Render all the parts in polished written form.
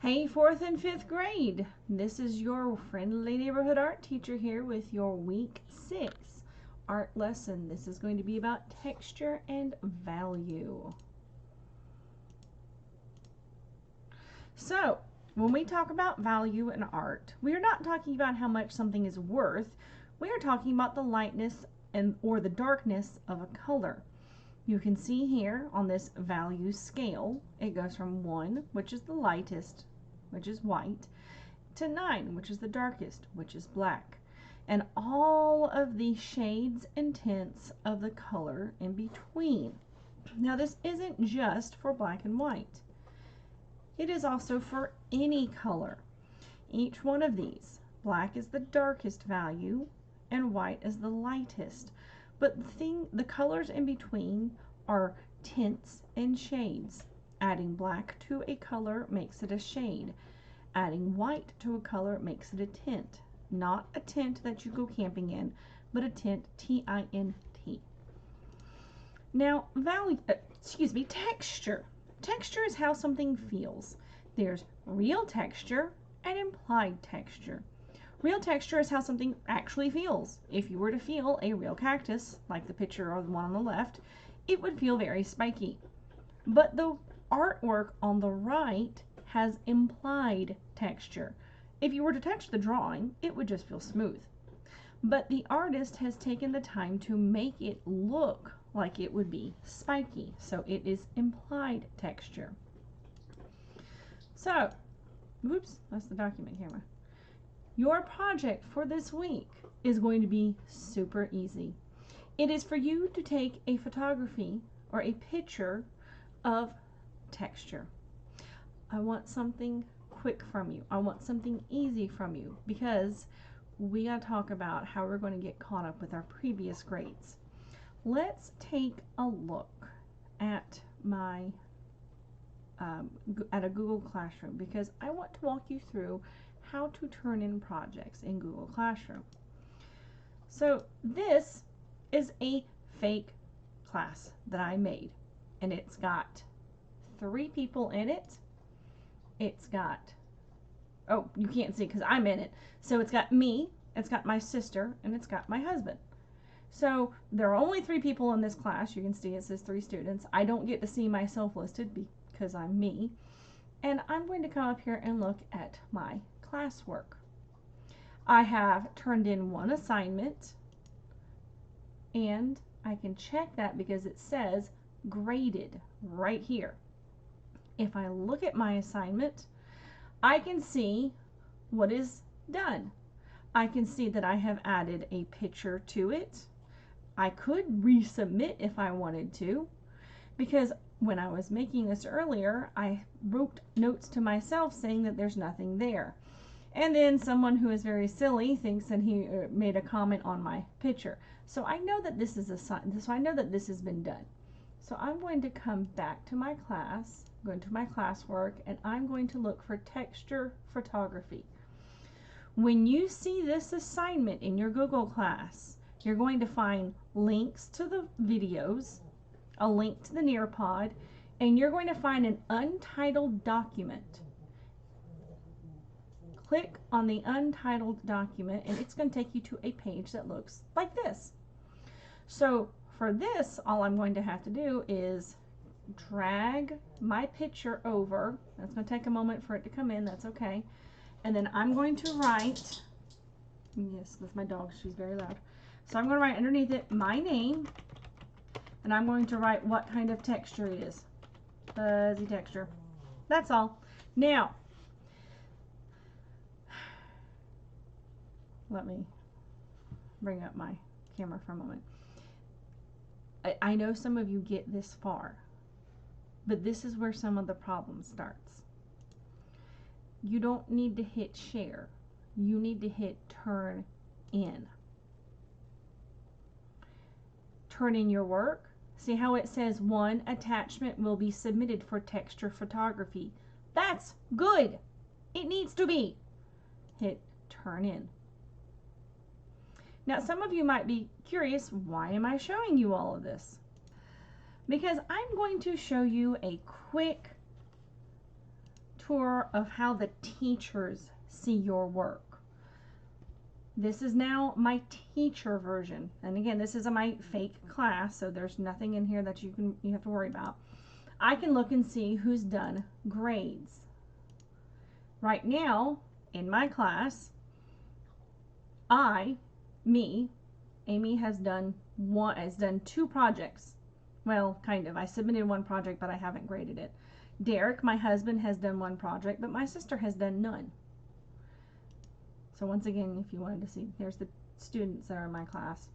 Hey, 4th and 5th grade. This is your friendly neighborhood art teacher here with your week 6 art lesson. This is going to be about texture and value. So, when we talk about value in art, we are not talking about how much something is worth. We are talking about the lightness or the darkness of a color. You can see here on this value scale, it goes from 1, which is the lightest, which is white, to 9, which is the darkest, which is black. And all of the shades and tints of the color in between. Now this isn't just for black and white. It is also for any color. Each one of these, black is the darkest value and white is the lightest. But the colors in between are tints and shades. Adding black to a color makes it a shade. Adding white to a color makes it a tint. Not a tint that you go camping in, but a tint, T-I-N-T. Now, texture. Texture is how something feels. There's real texture and implied texture. Real texture is how something actually feels. If you were to feel a real cactus, like the picture or the one on the left, it would feel very spiky. But the artwork on the right has implied texture. If you were to touch the drawing, it would just feel smooth. But the artist has taken the time to make it look like it would be spiky, so it is implied texture. So, whoops, that's the document camera. Your project for this week is going to be super easy. It is for you to take a photography or a picture of texture. I want something quick from you. I want something easy from you because we got to talk about how we're going to get caught up with our previous grades. Let's take a look at my at a Google Classroom because I want to walk you through how to turn in projects in Google Classroom. So this is a fake class that I made, and it's got 3 people in it. It's got, oh, you can't see because I'm in it. So it's got me, it's got my sister, and it's got my husband. So there are only 3 people in this class. You can see it says 3 students. I don't get to see myself listed because I'm me. And I'm going to come up here and look at my classwork. I have turned in 1 assignment, and I can check that because it says graded right here. If I look at my assignment, I can see what is done. I can see that I have added a picture to it. I could resubmit if I wanted to, because when I was making this earlier, I wrote notes to myself saying that there's nothing there. And then someone who is very silly thinks that he made a comment on my picture. So I know that this is so I know that this has been done. So I'm going to come back to my class, go into my classwork, and I'm going to look for texture photography. When you see this assignment in your Google class, you're going to find links to the videos, a link to the Nearpod, and you're going to find an untitled document. Click on the untitled document and it's going to take you to a page that looks like this. So for this, all I'm going to have to do is drag my picture over. That's going to take a moment for it to come in, that's okay. And then I'm going to write, yes, that's my dog, she's very loud. So I'm going to write underneath it my name, and I'm going to write what kind of texture it is. Fuzzy texture. That's all. Now, let me bring up my camera for a moment. I know some of you get this far, but this is where some of the problem starts. You don't need to hit share. You need to hit turn in. Turn in your work. See how it says 1 attachment will be submitted for texture photography. That's good. It needs to be. Hit turn in. Now some of you might be curious, why am I showing you all of this? Because I'm going to show you a quick tour of how the teachers see your work. This is now my teacher version. And again, this is my fake class, so there's nothing in here that you have to worry about. I can look and see who's done grades. Right now, in my class, Amy has done 2 projects. Well, kind of. I submitted 1 project, but I haven't graded it. Derek, my husband, has done 1 project, but my sister has done none. So once again, if you wanted to see, there's the students that are in my class.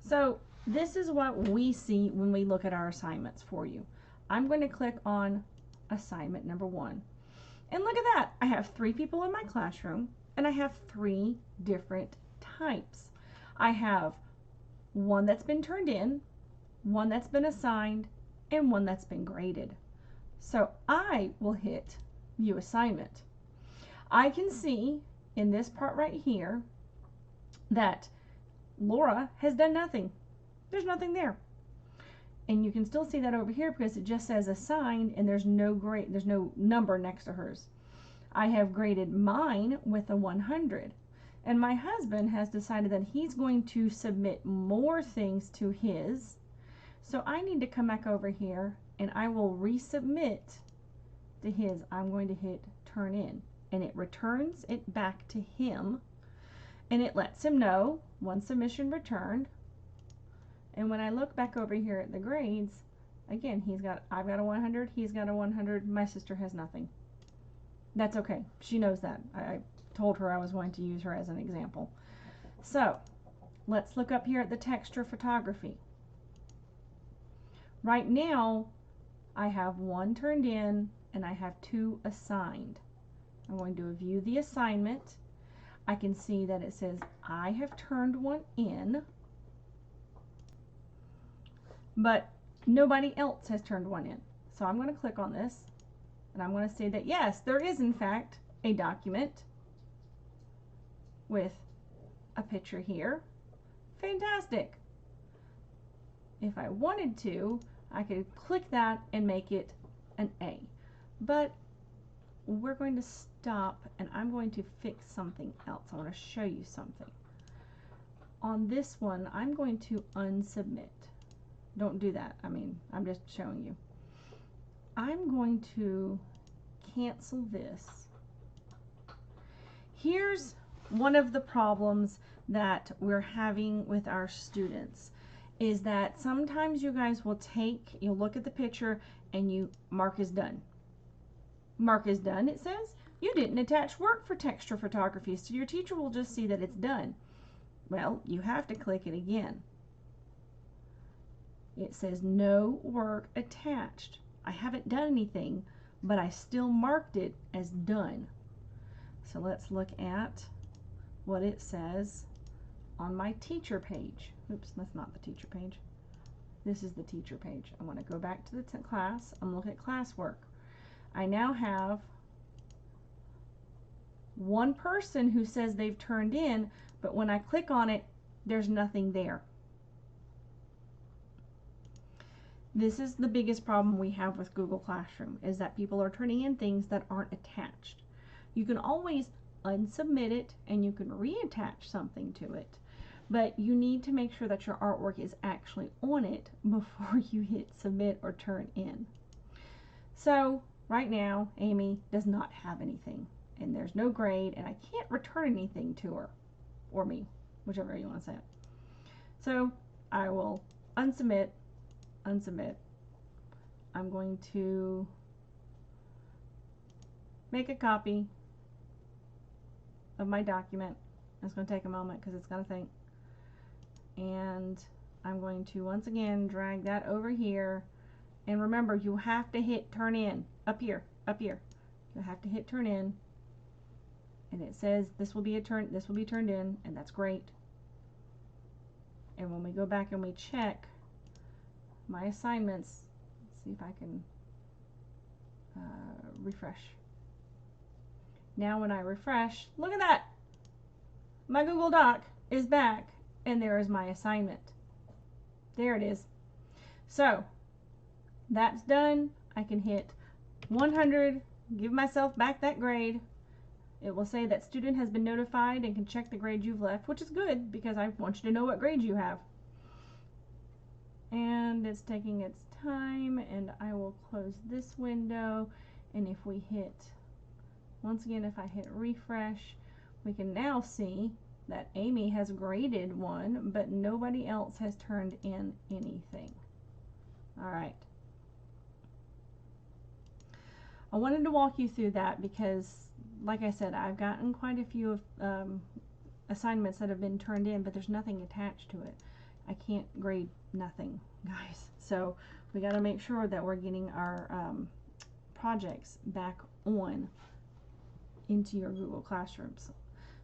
So this is what we see when we look at our assignments for you. I'm going to click on assignment number 1. And look at that. I have 3 people in my classroom, and I have 3 different types. I have 1 that's been turned in, 1 that's been assigned, and 1 that's been graded. So I will hit View Assignment. I can see in this part right here that Laura has done nothing. There's nothing there. And you can still see that over here because it just says assigned and there's no grade, there's no number next to hers. I have graded mine with a 100. And my husband has decided that he's going to submit more things to his. So I need to come back over here and I will resubmit to his. I'm going to hit turn in. And it returns it back to him, and it lets him know 1 submission returned. And when I look back over here at the grades, again, I've got a 100, he's got a 100, my sister has nothing. That's okay. She knows that. I told her I was going to use her as an example. So let's look up here at the texture photography. Right now, I have 1 turned in and I have 2 assigned. I'm going to view the assignment. I can see that it says I have turned 1 in, but nobody else has turned 1 in. So I'm going to click on this and I'm going to say that yes, there is in fact a document with a picture here. Fantastic. If I wanted to, I could click that and make it an A. But we're going to stop and I'm going to fix something else. I want to show you something. On this one, I'm going to unsubmit. Don't do that. I mean, I'm just showing you. I'm going to cancel this. Here's one of the problems that we're having with our students is that sometimes you guys will you'll look at the picture and you mark as done. Mark is done, it says. You didn't attach work for texture photography, so your teacher will just see that it's done. Well, you have to click it again. It says no work attached. I haven't done anything, but I still marked it as done. So let's look at what it says on my teacher page. Oops, that's not the teacher page. This is the teacher page. I want to go back to the class. I'm looking at classwork. I now have 1 person who says they've turned in, but when I click on it, there's nothing there. This is the biggest problem we have with Google Classroom, is that people are turning in things that aren't attached. You can always unsubmit it and you can reattach something to it, but you need to make sure that your artwork is actually on it before you hit submit or turn in. So right now, Amy does not have anything, and there's no grade, and I can't return anything to her, or me, whichever you want to say it. So I will unsubmit. I'm going to make a copy of my document. It's going to take a moment because it's got to think. And I'm going to once again drag that over here. And remember, you have to hit turn in. Up here. You have to hit turn in. And it says this will be turned in, and that's great. And when we go back and we check my assignments, let's see if I can refresh. Now when I refresh, look at that! My Google Doc is back, and there is my assignment. There it is. So that's done. I can hit 100, give myself back that grade. It will say that student has been notified and can check the grade you've left, which is good because I want you to know what grade you have. And it's taking its time, and I will close this window, and if we hit, once again, if I hit refresh, we can now see that Amy has graded one, but nobody else has turned in anything. All right. I wanted to walk you through that because, like I said, I've gotten quite a few assignments that have been turned in, but there's nothing attached to it. I can't grade nothing, guys. So we got to make sure that we're getting our projects back on into your Google Classrooms.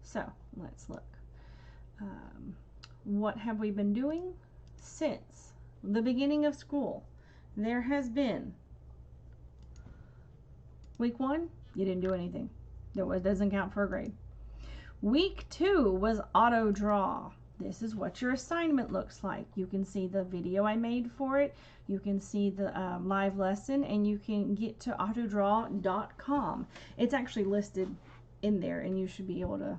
So let's look. What have we been doing since the beginning of school? There has been week 1, you didn't do anything. That doesn't count for a grade. Week 2 was auto draw. This is what your assignment looks like. You can see the video I made for it. You can see the live lesson, and you can get to autodraw.com. It's actually listed in there, and you should be able to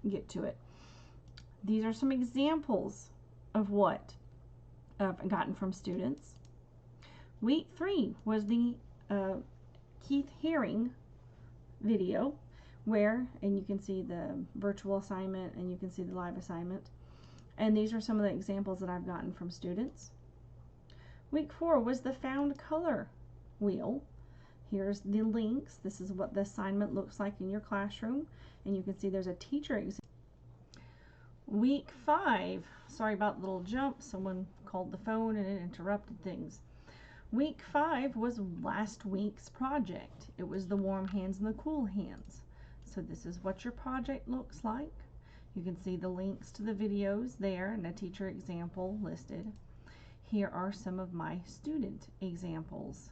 get to it. These are some examples of what I've gotten from students. Week 3 was the Keith Haring video where, and you can see the virtual assignment and you can see the live assignment. And these are some of the examples that I've gotten from students. Week 4 was the found color wheel. Here's the links. This is what the assignment looks like in your classroom. And you can see there's a teacher example. Week 5, sorry about the little jump. Someone called the phone and it interrupted things. Week 5 was last week's project. It was the warm hands and the cool hands. So this is what your project looks like. You can see the links to the videos there and a teacher example listed. Here are some of my student examples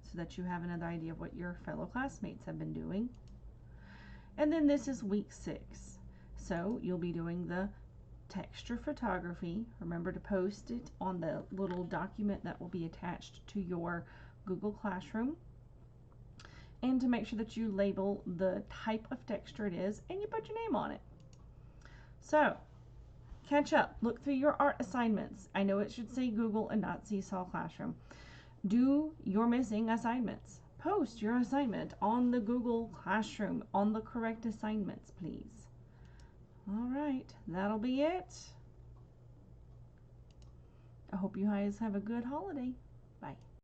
so that you have another idea of what your fellow classmates have been doing. And then this is week 6. So you'll be doing the texture photography. Remember to post it on the little document that will be attached to your Google Classroom. And to make sure that you label the type of texture it is and you put your name on it. So, catch up. Look through your art assignments. I know it should say Google and not Seesaw Classroom. Do your missing assignments. Post your assignment on the Google Classroom on the correct assignments, please. All right, that'll be it. I hope you guys have a good holiday. Bye.